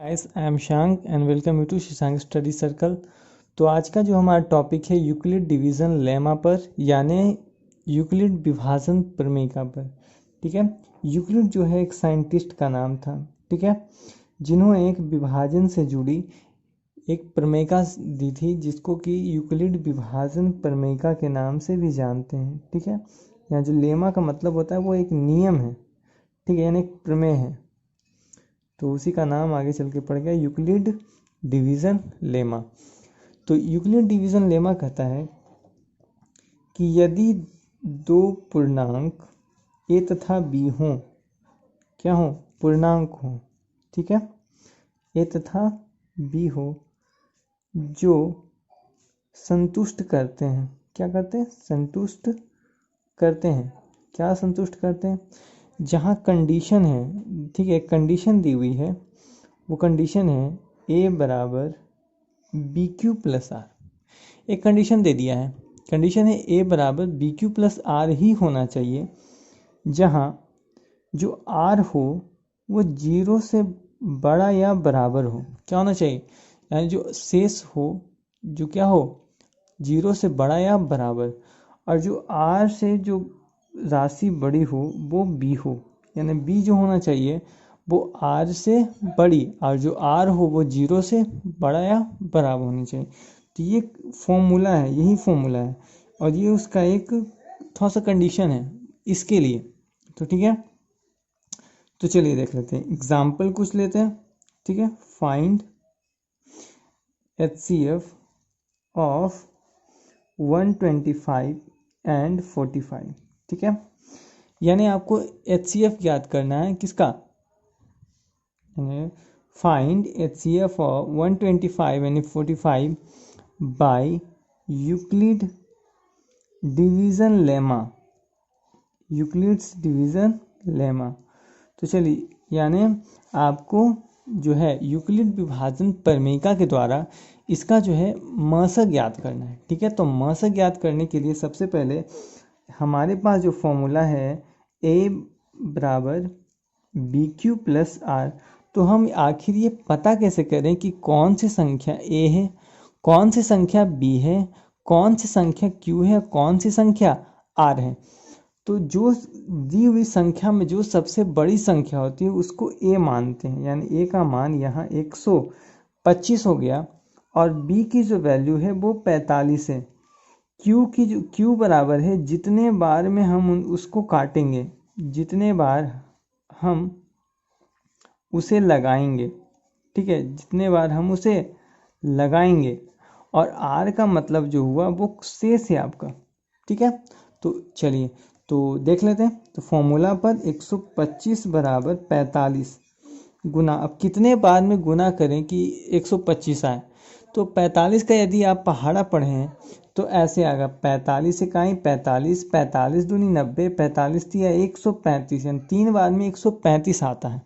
Guys I am Shashank and welcome you to Shashank study circle. तो आज का जो हमारा टॉपिक है यूक्लिड डिवीज़न लेमा पर, यानी यूक्लिड विभाजन प्रमेयिका पर। ठीक है, यूक्लिड जो है एक साइंटिस्ट का नाम था। ठीक है, जिन्होंने एक विभाजन से जुड़ी एक प्रमेयिका दी थी जिसको कि यूक्लिड विभाजन प्रमेयिका के नाम से भी जानते हैं। ठीक है, यहाँ जो लेमा का मतलब होता है वो एक नियम है। ठीक है, यानी एक प्रमेय है, तो उसी का नाम आगे चल के पड़ गया यूक्लिड डिवीज़न लेमा। तो यूक्लिड डिवीज़न लेमा कहता है कि यदि दो पूर्णांक ए तथा बी हों, क्या हो, पूर्णांक हो, ठीक है, ए तथा बी हो, जो संतुष्ट करते हैं, क्या करते हैं, संतुष्ट करते हैं, क्या संतुष्ट करते हैं, जहाँ कंडीशन है, ठीक है, कंडीशन दी हुई है, वो कंडीशन है ए बराबर बी क्यू प्लस आर। एक कंडीशन दे दिया है, कंडीशन है ए बराबर बी क्यू प्लस आर ही होना चाहिए, जहाँ जो आर हो वो जीरो से बड़ा या बराबर हो। क्या होना चाहिए, यानी जो शेष हो, जो क्या हो, जीरो से बड़ा या बराबर, और जो आर से जो राशि बड़ी हो वो बी हो, यानी बी जो होना चाहिए वो आर से बड़ी, और जो आर हो वो जीरो से बड़ा या बराबर होनी चाहिए। तो ये फॉर्मूला है, यही फॉर्मूला है, और ये उसका एक थोड़ा सा कंडीशन है इसके लिए। तो ठीक है, तो चलिए देख लेते हैं, एग्जाम्पल कुछ लेते हैं। ठीक है, फाइंड HCF ऑफ 125 एंड 45। ठीक है, यानी आपको HCF ज्ञात करना है, किसका, find HCF of 125 and 45 by Euclid division lemma, Euclid's division lemma. तो चलिए, यानी आपको जो है यूक्लिड विभाजन प्रमेयिका के द्वारा इसका जो है मशक ज्ञात करना है। ठीक है, तो मशक ज्ञात करने के लिए सबसे पहले हमारे पास जो फॉर्मूला है ए बराबर बी क्यू प्लस आर, तो हम आखिर ये पता कैसे करें कि कौन सी संख्या ए है, कौन सी संख्या बी है, कौन सी संख्या क्यू है, कौन सी संख्या आर है। तो जो दी हुई संख्या में जो सबसे बड़ी संख्या होती है उसको ए मानते हैं, यानी ए का मान यहाँ 125 हो गया, और बी की जो वैल्यू है वो 45 है। क्यू की जो क्यू बराबर है जितने बार में हम उसको काटेंगे, जितने बार हम उसे लगाएंगे, ठीक है, जितने बार हम उसे लगाएंगे, और आर का मतलब जो हुआ वो शेष है आपका। ठीक है, तो चलिए तो देख लेते हैं। तो फॉर्मूला पर 125 बराबर 45 गुना, अब कितने बार में गुना करें कि 125 आए, तो 45 का यदि आप पहाड़ा पढ़े हैं तो ऐसे आएगा, 45 इकाई 45, 45 दूनी 90, 45 दिया 135, यानी 3 बार में 135 आता है।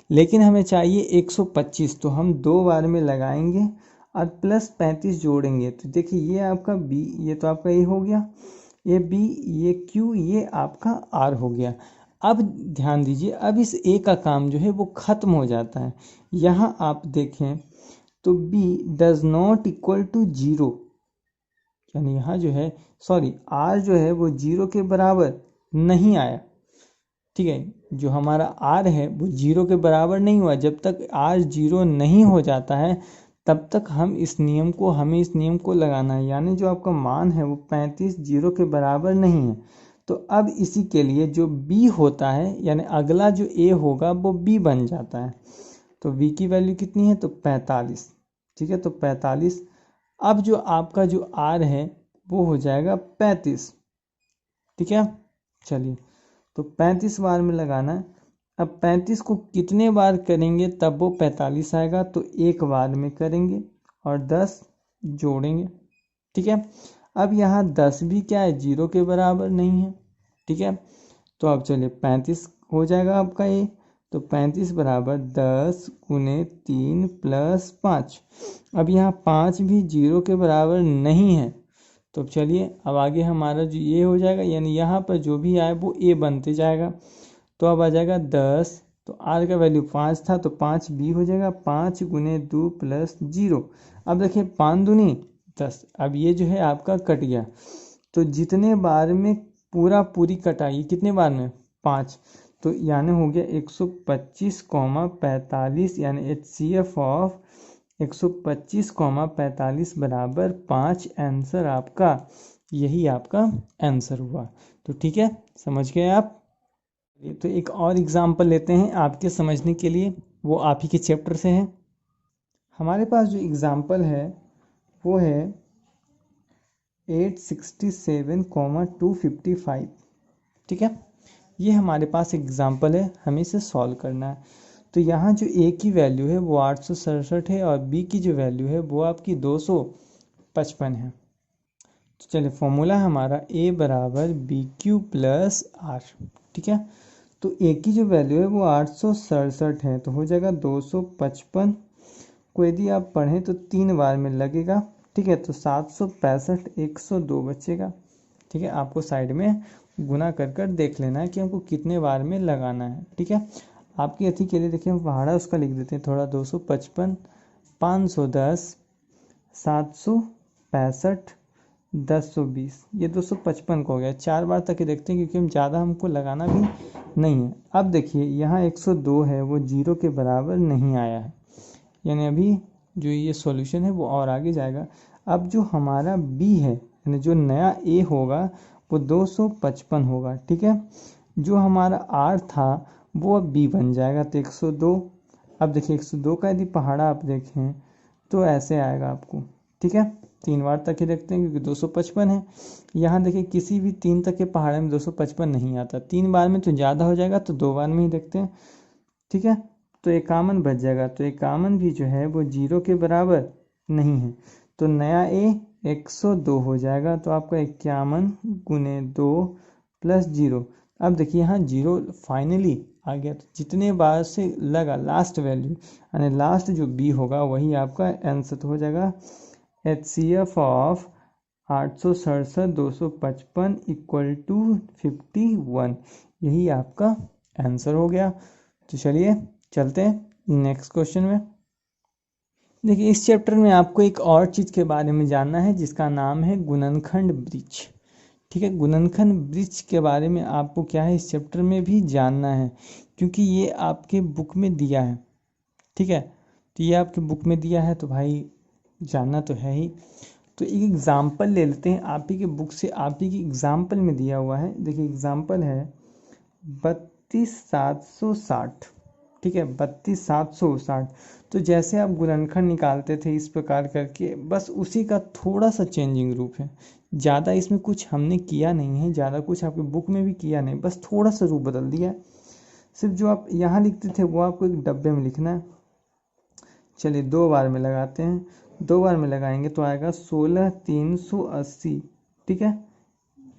लेकिन हमें चाहिए 125, तो हम 2 बार में लगाएंगे और प्लस 35 जोड़ेंगे। तो देखिए ये आपका बी, ये तो आपका ए हो गया, ये बी, ये क्यू, ये आपका आर हो गया। अब ध्यान दीजिए, अब इस ए का काम जो है वो खत्म हो जाता है। यहाँ आप देखें तो B does not equal to zero, यानी यहाँ जो है, सॉरी, आर जो है वो जीरो के बराबर नहीं आया। ठीक है, जो हमारा आर है वो जीरो के बराबर नहीं हुआ। जब तक आर जीरो नहीं हो जाता है तब तक हमें इस नियम को लगाना है, यानी जो आपका मान है वो 35 जीरो के बराबर नहीं है। तो अब इसी के लिए जो बी होता है, यानी अगला जो ए होगा वो बी बन जाता है। तो बी की वैल्यू कितनी है, तो 45। ठीक है, तो 45। अब जो आपका जो आर है वो हो जाएगा 35। ठीक है, चलिए तो 35 बार में लगाना है। अब 35 को कितने बार करेंगे तब वो 45 आएगा, तो एक बार में करेंगे और 10 जोड़ेंगे। ठीक है, अब यहाँ 10 भी क्या है, जीरो के बराबर नहीं है। ठीक है, तो अब चलिए 35 हो जाएगा आपका ये, तो 35 बराबर 10 गुने 3 प्लस 5। अब यहाँ 5 भी जीरो के बराबर नहीं है, तो चलिए अब आगे हमारा जो ये हो जाएगा, यानी यहाँ पर जो भी आए वो ए बनते जाएगा। तो अब आ जाएगा 10 तो आर का वैल्यू 5 था तो 5 बी हो जाएगा, 5 गुने 2 प्लस 0। अब देखिए 5 दूनी 10। अब ये जो है आपका कट गया, तो जितने बार में पूरी कटाई कितने बार में 5, तो यानी हो गया 125,45 यानी HCF ऑफ 125,45 बराबर 5 आंसर आपका, यही आपका आंसर हुआ। तो ठीक है, समझ गए आप। तो एक और एग्जांपल लेते हैं आपके समझने के लिए, वो आप ही के चैप्टर से है। हमारे पास जो एग्जांपल है वो है 867,255। ठीक है, ये हमारे पास एग्जांपल है, हमें इसे सॉल्व करना है। तो यहाँ जो ए की वैल्यू है वो 867 है और बी की जो वैल्यू है वो आपकी 255 है। तो चलिए फॉर्मूला है हमारा ए बराबर बी क्यू प्लस आर। ठीक है, तो ए की जो वैल्यू है वो 867 है, तो हो जाएगा 255 को यदि आप पढ़ें तो 3 बार में लगेगा। ठीक है, तो 765 102 बचेगा। ठीक है, आपको साइड में गुना कर कर देख लेना है कि हमको कितने बार में लगाना है। ठीक है, आपकी अति के लिए देखिए हम भाड़ा उसका लिख देते हैं थोड़ा, 255 510 765 1020, ये 255 को हो गया। 4 बार तक ही देखते हैं क्योंकि हम ज़्यादा हमको लगाना भी नहीं है। अब देखिए यहाँ 102 है वो 0 के बराबर नहीं आया है, यानी अभी जो ये सॉल्यूशन है वो और आगे जाएगा। अब जो हमारा बी है यानी जो नया ए होगा वो 255 होगा। ठीक है, जो हमारा आर था वो अब बी बन जाएगा, तो 102। अब देखिए 102 का यदि पहाड़ा आप देखें तो ऐसे आएगा आपको। ठीक है, 3 बार तक ही देखते हैं क्योंकि 255 है। यहाँ देखिए किसी भी 3 तक के पहाड़े में 255 नहीं आता, 3 बार में तो ज़्यादा हो जाएगा, तो 2 बार में ही देखते हैं। ठीक है, तो 51 बच जाएगा, तो 51 भी जो है वो 0 के बराबर नहीं है, तो नया ए 102 हो जाएगा। तो आपका 51 गुने 2 प्लस 0। अब देखिए यहाँ 0 फाइनली आ गया, तो जितने बार से लगा लास्ट वैल्यू यानी लास्ट जो बी होगा वही आपका आंसर तो हो जाएगा HCF ऑफ 867 255 इक्वल टू 51, यही आपका आंसर हो गया। तो चलिए चलते हैं नेक्स्ट क्वेश्चन में। देखिए इस चैप्टर में आपको एक और चीज़ के बारे में जानना है जिसका नाम है गुणनखंड ब्रिज। ठीक है, गुणनखंड ब्रिज के बारे में आपको क्या है इस चैप्टर में भी जानना है, क्योंकि ये आपके बुक में दिया है। ठीक है, तो ये आपके बुक में दिया है तो भाई जानना तो है ही। तो एक एग्जाम्पल ले लेते हैं, आप ही के बुक से आप ही की एग्जाम्पल में दिया हुआ है। देखिए एग्जाम्पल है 32,760। ठीक है, 32,760। तो जैसे आप गुणनखंड निकालते थे इस प्रकार करके, बस उसी का थोड़ा सा चेंजिंग रूप है। ज़्यादा इसमें कुछ हमने किया नहीं है, ज़्यादा कुछ आपके बुक में भी किया नहीं, बस थोड़ा सा रूप बदल दिया है। सिर्फ जो आप यहाँ लिखते थे वो आपको एक डब्बे में लिखना है। चलिए 2 बार में लगाते हैं, 2 बार में लगाएंगे तो आएगा 16,380। ठीक है,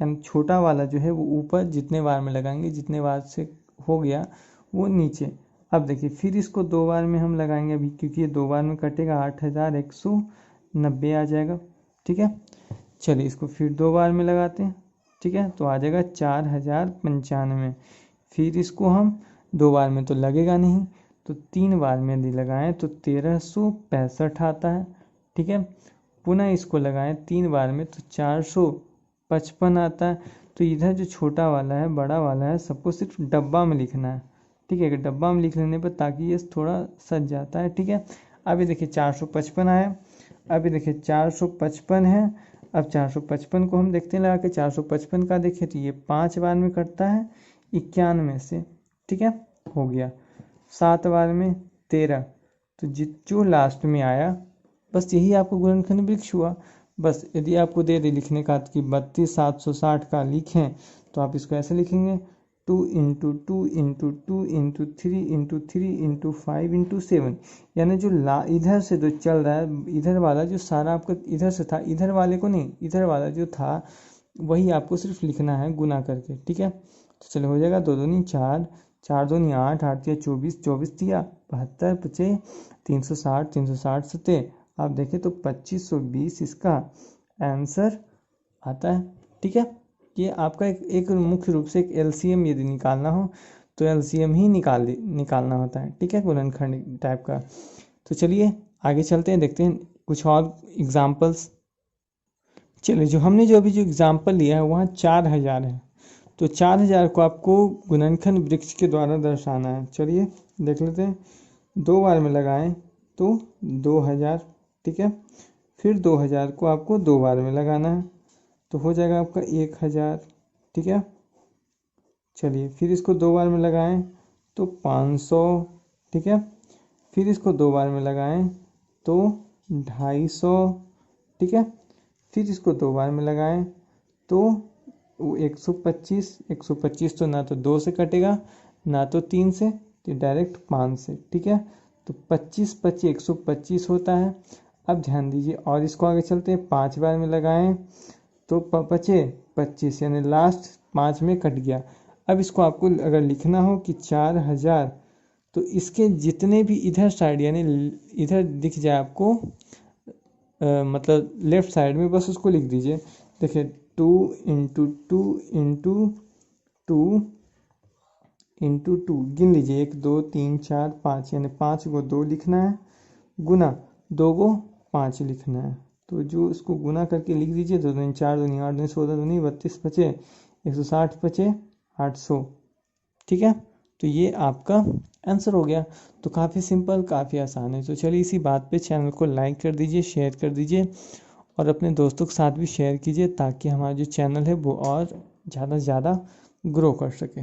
यानी छोटा वाला जो है वो ऊपर, जितने बार में लगाएंगे जितने बार से हो गया वो नीचे। अब देखिए फिर इसको 2 बार में हम लगाएंगे अभी, क्योंकि ये 2 बार में कटेगा 8,190 आ जाएगा। ठीक है, चलिए इसको फिर 2 बार में लगाते हैं। ठीक है, तो आ जाएगा 4,095। फिर इसको हम 2 बार में तो लगेगा नहीं, तो 3 बार में यदि लगाएं तो 1,365 आता है। ठीक है, पुनः इसको लगाएं 3 बार में तो 455 आता है। तो इधर जो छोटा वाला है बड़ा वाला है सबको सिर्फ डब्बा में लिखना है। ठीक है, डब्बा में लिख लेने पर ताकि ये थोड़ा सज जाता है। ठीक है, अभी देखिए 455 आया, अभी देखिए 455 है। अब 455 को हम देखते हैं लगा के, 455 का देखिए तो ये 5 बार में कटता है 91 से। ठीक है, हो गया 7 बार में 13, तो जो लास्ट में आया बस यही आपको गुणनखंड वृक्ष हुआ। बस यदि आपको दे दे लिखने का कि 32,760 का लिखें तो आप इसको ऐसे लिखेंगे 2 into 2 into 2 into 3 into 3 into 5 into 7, यानी जो इधर से जो चल रहा है इधर वाला जो सारा आपका इधर से था, इधर वाले को नहीं, इधर वाला जो था वही आपको सिर्फ लिखना है गुना करके। ठीक है, तो चलो हो जाएगा 2 दूनी 4, 4 दूनी 8, 8 तिया 24, 24 तिया 72, पचे 360, 360 सते आप देखें तो 2520 इसका आंसर आता है। ठीक है, ये आपका एक मुख्य रूप से एक LCM यदि निकालना हो तो एलसीएम ही निकालना होता है, ठीक है, गुणनखंड टाइप का। तो चलिए आगे चलते हैं, देखते हैं कुछ और एग्जाम्पल्स। चलिए जो अभी जो एग्जाम्पल लिया है वहाँ 4000 है, तो 4000 को आपको गुणनखंड वृक्ष के द्वारा दर्शाना है। चलिए देख लेते हैं, 2 बार में लगाएं तो 2000, ठीक है, फिर 2000 को आपको 2 बार में लगाना है तो हो जाएगा आपका 1000, ठीक है। चलिए फिर इसको 2 बार में लगाएं तो 500, ठीक है, फिर इसको 2 बार में लगाएं तो 250, ठीक है, फिर इसको 2 बार में लगाएं तो 125 तो ना तो 2 से कटेगा ना तो 3 से, तो डायरेक्ट 5 से, ठीक है। तो 25 25 125 होता है। अब ध्यान दीजिए और इसको आगे चलते हैं, 5 बार में लगाएं तो बचे 25, यानी लास्ट 5 में कट गया। अब इसको आपको अगर लिखना हो कि 4000, तो इसके जितने भी इधर साइड यानी इधर दिख जाए आपको, मतलब लेफ्ट साइड में, बस उसको लिख दीजिए। देखिए 2 इंटू 2 इंटू 2 इंटू 2 गिन लीजिए, 1 2 3 4 5, यानी 5 को 2 लिखना है, गुना 2 को 5 लिखना है। तो जो इसको गुना करके लिख दीजिए, 2 दूनी 4 दूनी 8 दूनी 16 दूनी 32 बचे 160 बचे 800, ठीक है। तो ये आपका आंसर हो गया। तो काफ़ी सिंपल, काफ़ी आसान है। तो चलिए इसी बात पे चैनल को लाइक कर दीजिए, शेयर कर दीजिए और अपने दोस्तों के साथ भी शेयर कीजिए ताकि हमारा जो चैनल है वो और ज़्यादा से ज़्यादा ग्रो कर सके।